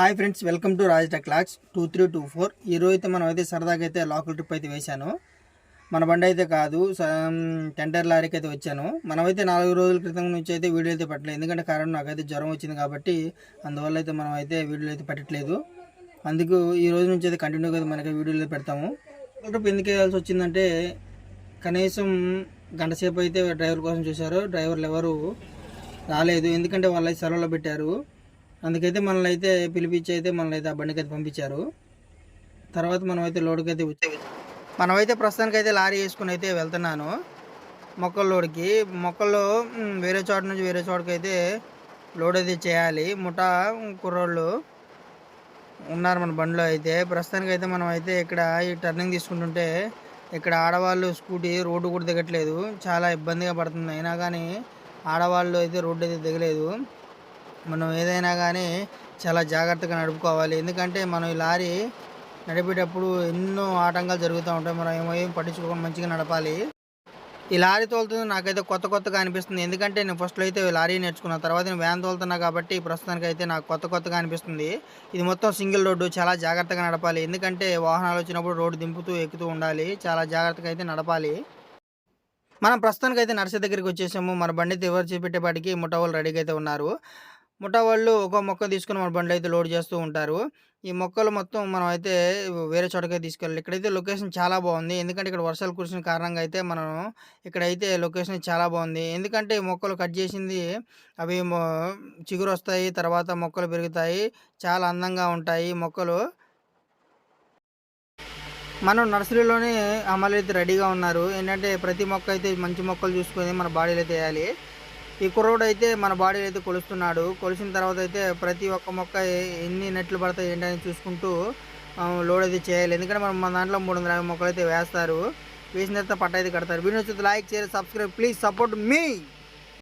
Hi friends, welcome to Raj టెక్లాక్స్ 2324. ఈరోజు అయితే మనం అయితే సరదాగా అయితే లోకల్ ట్రిప్ అయితే వేశాను. మన బండి అయితే కాదు, టెండర్ లారీకి అయితే వచ్చాను. మనమైతే 4 రోజుల క్రితం నుంచి అయితే వీడియో అయితే పెట్టలేదు, ఎందుకంటే కారణం నాకైతే జ్వరం వచ్చింది కాబట్టి అందువల్ల అయితే మనం అయితే వీడియోలు అయితే పెట్టట్లేదు. అందుకు ఈ రోజు నుంచి అయితే కంటిన్యూగా అయితే మనకి వీడియోలు పెడతాము. ట్రిప్ ఎందుకు వేయాల్సి వచ్చిందంటే కనీసం గంట సేపు అయితే డ్రైవర్ కోసం చూశారు. డ్రైవర్లు ఎవరు రాలేదు, ఎందుకంటే వాళ్ళైతే సెలవులో పెట్టారు. అందుకైతే మనల్ని అయితే పిలిపించి అయితే మనల్ని అయితే ఆ బండికి అయితే పంపించారు. తర్వాత మనమైతే లోడ్కి అయితే మనమైతే ప్రస్తుతానికి అయితే లారీ వేసుకుని అయితే వెళ్తున్నాను మొక్కల లోడ్కి. మొక్కల్లో వేరే చోట నుంచి వేరే చోటకి అయితే లోడ్ అయితే చేయాలి. ముఠా కుర్రోళ్ళు ఉన్నారు మన బండిలో. అయితే ప్రస్తుతానికి అయితే మనం అయితే ఇక్కడ ఈ టర్నింగ్ తీసుకుంటుంటే ఇక్కడ ఆడవాళ్ళు స్కూటీ రోడ్డు కూడా దిగట్లేదు, చాలా ఇబ్బందిగా పడుతుంది. అయినా కానీ ఆడవాళ్ళు అయితే రోడ్డు అయితే దిగలేదు. మనం ఏదైనా కానీ చాలా జాగ్రత్తగా నడుపుకోవాలి, ఎందుకంటే మనం ఈ లారీ నడిపేటప్పుడు ఎన్నో ఆటంకాలు జరుగుతూ ఉంటాయి. మనం ఏం పట్టించుకోకుండా మంచిగా నడపాలి. ఈ లారీ తోలుతుంది నాకైతే కొత్తగా అనిపిస్తుంది, ఎందుకంటే నేను ఫస్ట్లో అయితే లారీ నేర్చుకున్న తర్వాత నేను వ్యాన్ తోలుతున్నా కాబట్టి ప్రస్తుతానికి అయితే నాకు కొత్తగా అనిపిస్తుంది. ఇది మొత్తం సింగిల్ రోడ్డు, చాలా జాగ్రత్తగా నడపాలి, ఎందుకంటే వాహనాలు వచ్చినప్పుడు రోడ్డు దింపుతూ ఎక్కుతూ ఉండాలి, చాలా జాగ్రత్తగా అయితే నడపాలి. మనం ప్రస్తుతానికి అయితే నర్సరీ దగ్గరికి వచ్చేసాము. మన బండి అయితే ఎవరు చేపెట్టేపాటికి ముఠా వాళ్ళు రెడీగా అయితే ఉన్నారు. ముఠా వాళ్ళు ఒక మొక్క తీసుకుని మన బండ్లో అయితే లోడ్ చేస్తూ ఉంటారు. ఈ మొక్కలు మొత్తం మనం అయితే వేరే చోటకైతే తీసుకెళ్ళాలి. ఇక్కడైతే లొకేషన్ చాలా బాగుంది, ఎందుకంటే ఇక్కడ వర్షాలు కురిసిన కారణంగా అయితే మనం ఇక్కడైతే లొకేషన్ చాలా బాగుంది. ఎందుకంటే ఈ మొక్కలు కట్ చేసింది అవి చిగురు వస్తాయి, తర్వాత మొక్కలు పెరుగుతాయి, చాలా అందంగా ఉంటాయి మొక్కలు. మనం నర్సరీలోనే అమలు అయితే రెడీగా ఉన్నారు. ఏంటంటే ప్రతి మొక్క అయితే మంచి మొక్కలు చూసుకొని మన బాడీలో అయితే వేయాలి. ఈ కుర్రోడు అయితే మన బాడీలో అయితే కొలుస్తున్నాడు. కొలిసిన తర్వాత అయితే ప్రతి ఒక్క మొక్క ఎన్ని నెట్లు పడతాయి ఏంటని చూసుకుంటూ లోడ్ అయితే చేయాలి, ఎందుకంటే మన దాంట్లో 350 మొక్కలు అయితే వేస్తారు. వేసిన తర్వాత పట్ట అయితే కడతారు. వీడియో లైక్ చేయాలి, సబ్స్క్రైబ్, ప్లీజ్ సపోర్ట్ మీ.